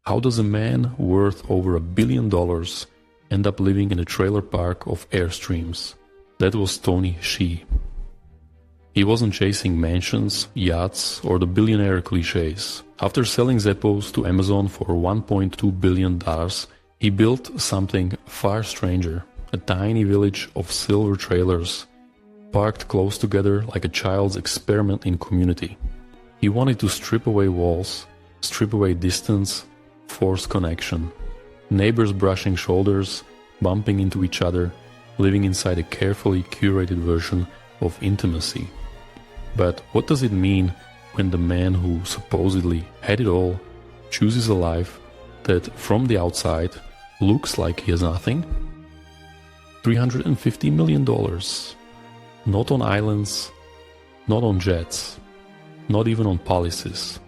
How does a man worth over $1 billion end up living in a trailer park of Airstreams? That was Tony Hsieh. He wasn't chasing mansions, yachts, or the billionaire cliches. After selling Zappos to Amazon for $1.2 billion, he built something far stranger, a tiny village of silver trailers, parked close together like a child's experiment in community. He wanted to strip away walls, strip away distance, force connection. Neighbors brushing shoulders, bumping into each other, living inside a carefully curated version of intimacy. But what does it mean when the man who supposedly had it all chooses a life that from the outside looks like he has nothing? $350 million. Not on islands, not on jets, not even on policies.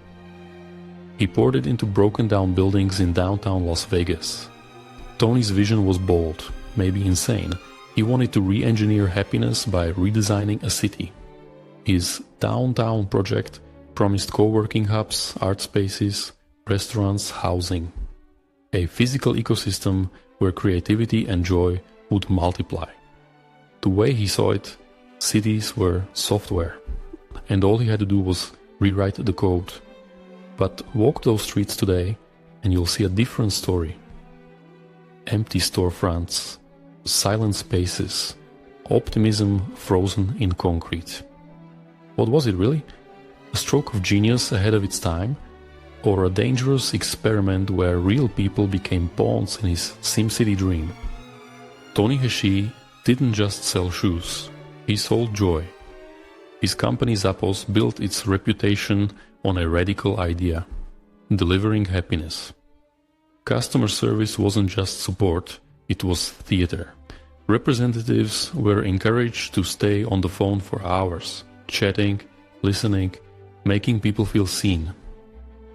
He poured it into broken down buildings in downtown Las Vegas. Tony's vision was bold, maybe insane. He wanted to re-engineer happiness by redesigning a city. His downtown project promised co-working hubs, art spaces, restaurants, housing. A physical ecosystem where creativity and joy would multiply. The way he saw it, cities were software, and all he had to do was rewrite the code. But walk those streets today and you'll see a different story. Empty storefronts, silent spaces, optimism frozen in concrete. What was it really? A stroke of genius ahead of its time? Or a dangerous experiment where real people became pawns in his SimCity dream? Tony Hsieh didn't just sell shoes, he sold joy. His company Zappos built its reputation on a radical idea: delivering happiness. Customer service wasn't just support, it was theater. Representatives were encouraged to stay on the phone for hours, chatting, listening, making people feel seen.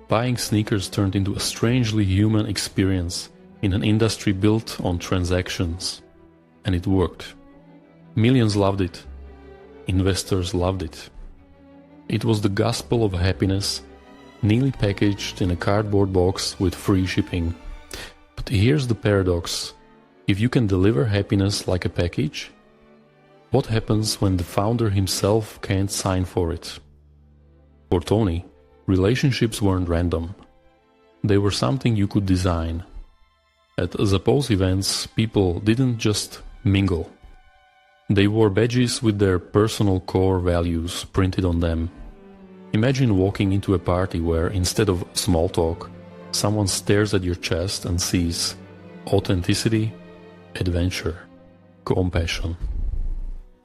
Buying sneakers turned into a strangely human experience in an industry built on transactions. And it worked. Millions loved it. Investors loved it. It was the gospel of happiness, neatly packaged in a cardboard box with free shipping. But here's the paradox. If you can deliver happiness like a package, what happens when the founder himself can't sign for it? For Tony, relationships weren't random. They were something you could design. At Zappos events, people didn't just mingle. They wore badges with their personal core values printed on them. Imagine walking into a party where, instead of small talk, someone stares at your chest and sees authenticity, adventure, compassion.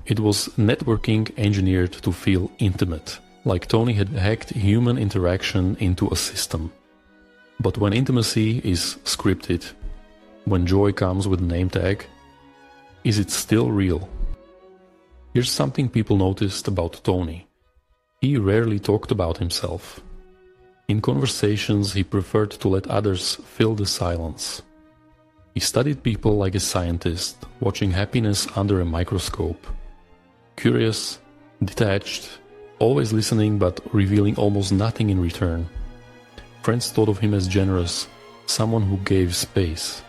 It was networking engineered to feel intimate, like Tony had hacked human interaction into a system. But when intimacy is scripted, when joy comes with a name tag, is it still real? Here's something people noticed about Tony. He rarely talked about himself. In conversations, he preferred to let others fill the silence. He studied people like a scientist, watching happiness under a microscope. Curious, detached, always listening but revealing almost nothing in return. Friends thought of him as generous, someone who gave space.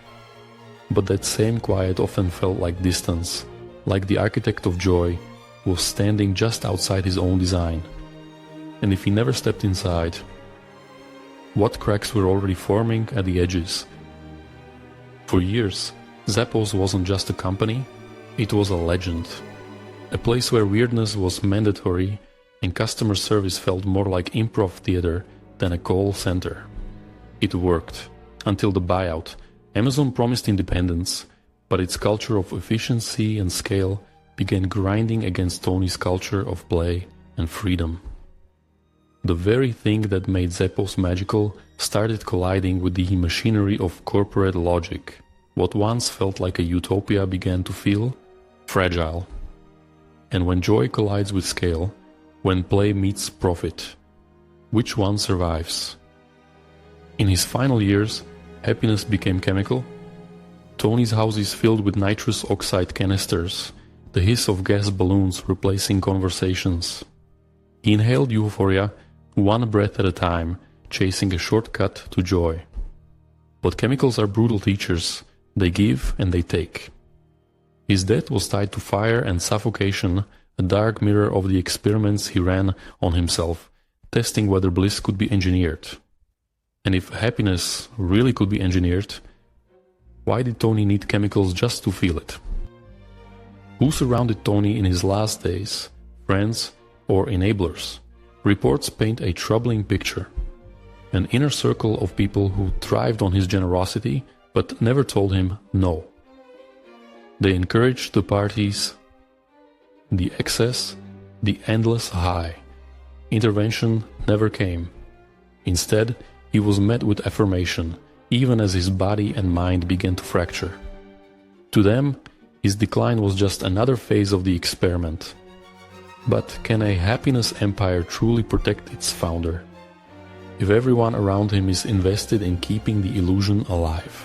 But that same quiet often felt like distance, like the architect of joy was standing just outside his own design. And if he never stepped inside, what cracks were already forming at the edges? For years, Zappos wasn't just a company, it was a legend. A place where weirdness was mandatory and customer service felt more like improv theater than a call center. It worked, until the buyout. Amazon promised independence, but its culture of efficiency and scale began grinding against Tony's culture of play and freedom. The very thing that made Zappos magical started colliding with the machinery of corporate logic. What once felt like a utopia began to feel fragile. And when joy collides with scale, when play meets profit, which one survives? In his final years, happiness became chemical. Tony's houses filled with nitrous oxide canisters, the hiss of gas balloons replacing conversations. He inhaled euphoria, one breath at a time, chasing a shortcut to joy. But chemicals are brutal teachers. They give and they take. His death was tied to fire and suffocation, a dark mirror of the experiments he ran on himself, testing whether bliss could be engineered. And if happiness really could be engineered, why did Tony need chemicals just to feel it? Who surrounded Tony in his last days, friends or enablers? Reports paint a troubling picture. An inner circle of people who thrived on his generosity but never told him no. They encouraged the parties, the excess, the endless high. Intervention never came. Instead, he was met with affirmation, even as his body and mind began to fracture. To them, his decline was just another phase of the experiment. But can a happiness empire truly protect its founder, if everyone around him is invested in keeping the illusion alive?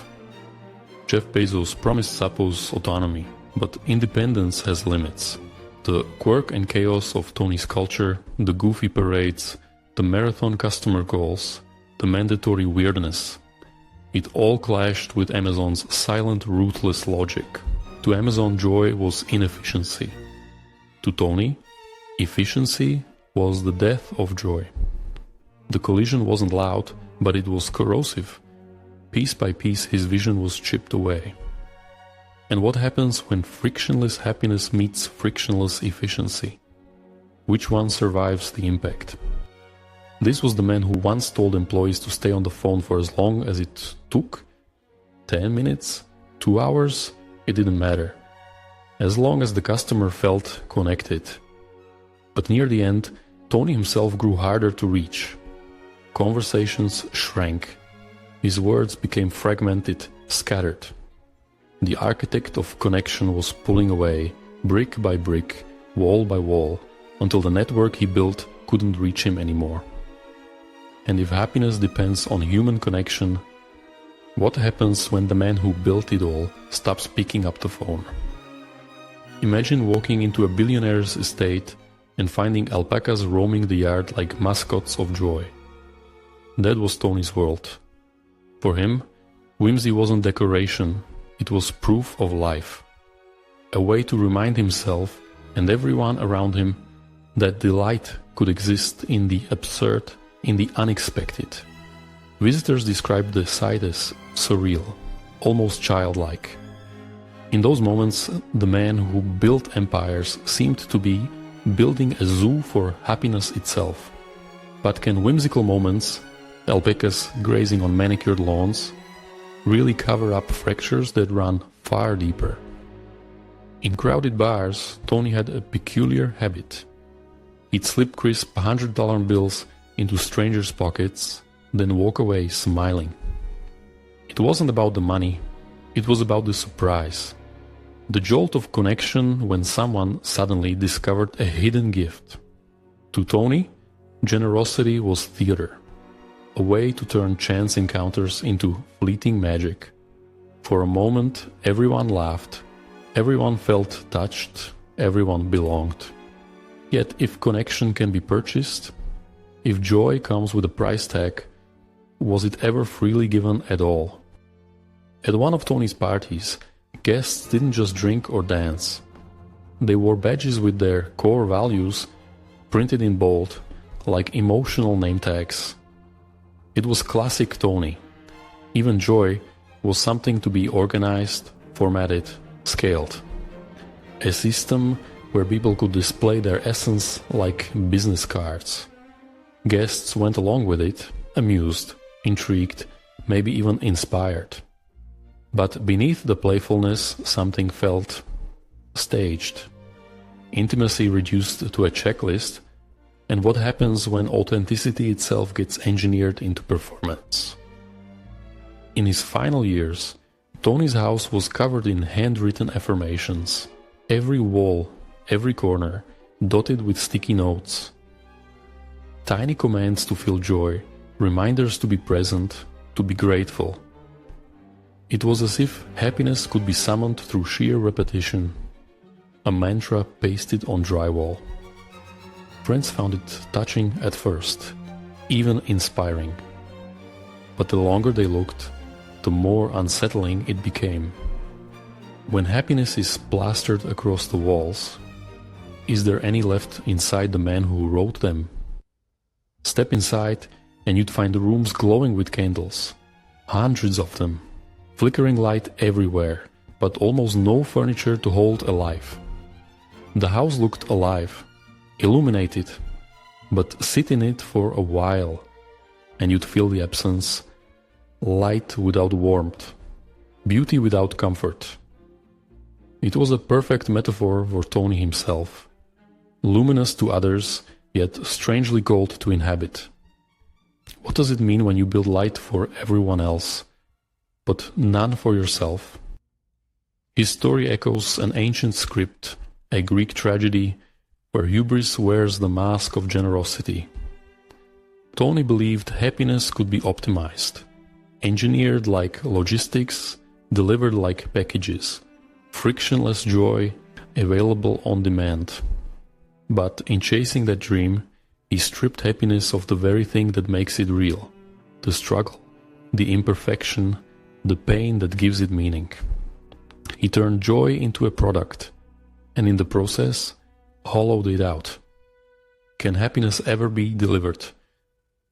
Jeff Bezos promised Zappos autonomy, but independence has limits. The quirk and chaos of Tony's culture, the goofy parades, the marathon customer calls, the mandatory weirdness, it all clashed with Amazon's silent, ruthless logic. To Amazon, joy was inefficiency. To Tony, efficiency was the death of joy. The collision wasn't loud, but it was corrosive. Piece by piece, his vision was chipped away. And what happens when frictionless happiness meets frictionless efficiency? Which one survives the impact? This was the man who once told employees to stay on the phone for as long as it took. 10 minutes? 2 hours? It didn't matter. As long as the customer felt connected. But near the end, Tony himself grew harder to reach. Conversations shrank. His words became fragmented, scattered. The architect of connection was pulling away, brick by brick, wall by wall, until the network he built couldn't reach him anymore. And if happiness depends on human connection, what happens when the man who built it all stops picking up the phone? Imagine walking into a billionaire's estate and finding alpacas roaming the yard like mascots of joy. That was Tony's world. For him, whimsy wasn't decoration, it was proof of life. A way to remind himself and everyone around him that delight could exist in the absurd, in the unexpected. Visitors described the sight as surreal, almost childlike. In those moments, the man who built empires seemed to be building a zoo for happiness itself. But can whimsical moments, alpacas grazing on manicured lawns, really cover up fractures that run far deeper? In crowded bars, Tony had a peculiar habit. He'd slip crisp $100 bills into strangers' pockets, then walk away smiling. It wasn't about the money, it was about the surprise. The jolt of connection when someone suddenly discovered a hidden gift. To Tony, generosity was theater. A way to turn chance encounters into fleeting magic. For a moment, everyone laughed, everyone felt touched, everyone belonged. Yet if connection can be purchased, if joy comes with a price tag, was it ever freely given at all? At one of Tony's parties, guests didn't just drink or dance. They wore badges with their core values printed in bold, like emotional name tags. It was classic Tony. Even joy was something to be organized, formatted, scaled. A system where people could display their essence like business cards. Guests went along with it, amused, intrigued, maybe even inspired. But beneath the playfulness, something felt staged. Intimacy reduced to a checklist. And what happens when authenticity itself gets engineered into performance? In his final years, Tony's house was covered in handwritten affirmations. Every wall, every corner, dotted with sticky notes. Tiny commands to feel joy, reminders to be present, to be grateful. It was as if happiness could be summoned through sheer repetition. A mantra pasted on drywall. Friends found it touching at first, even inspiring. But the longer they looked, the more unsettling it became. When happiness is plastered across the walls, is there any left inside the man who wrote them? Step inside and you'd find the rooms glowing with candles, hundreds of them, flickering light everywhere, but almost no furniture to hold a life. The house looked alive, illuminated, but sit in it for a while and you'd feel the absence, light without warmth, beauty without comfort. It was a perfect metaphor for Tony himself, luminous to others, yet strangely cold to inhabit. What does it mean when you build light for everyone else, but none for yourself? His story echoes an ancient script, a Greek tragedy, where hubris wears the mask of generosity. Tony believed happiness could be optimized, engineered like logistics, delivered like packages, frictionless joy available on demand. But in chasing that dream, he stripped happiness of the very thing that makes it real, the struggle, the imperfection, the pain that gives it meaning. He turned joy into a product, and in the process, hollowed it out. Can happiness ever be delivered,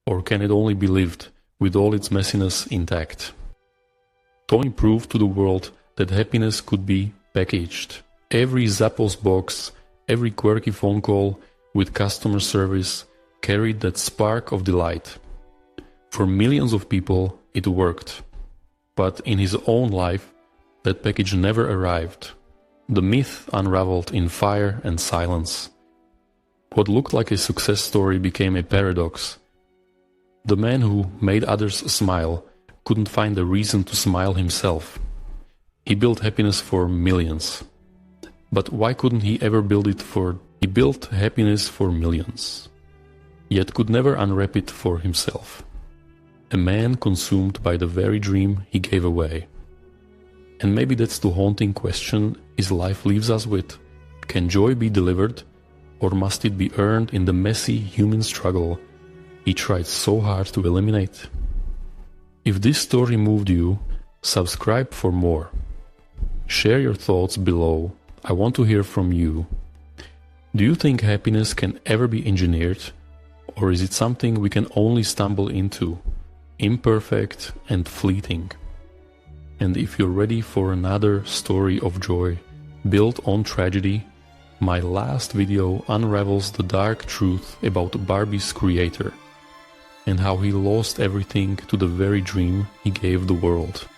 or can it only be lived with all its messiness intact? Tony proved to the world that happiness could be packaged. Every Zappos box, every quirky phone call with customer service carried that spark of delight. For millions of people, it worked. But in his own life, that package never arrived. The myth unraveled in fire and silence. What looked like a success story became a paradox. The man who made others smile couldn't find a reason to smile himself. He built happiness for millions. But why couldn't he ever build it for... He built happiness for millions, yet could never unwrap it for himself. A man consumed by the very dream he gave away. And maybe that's the haunting question his life leaves us with. Can joy be delivered, or must it be earned in the messy human struggle he tried so hard to eliminate? If this story moved you, subscribe for more. Share your thoughts below. I want to hear from you. Do you think happiness can ever be engineered, or is it something we can only stumble into, imperfect and fleeting? And if you're ready for another story of joy built on tragedy, my last video unravels the dark truth about Barbie's creator and how he lost everything to the very dream he gave the world.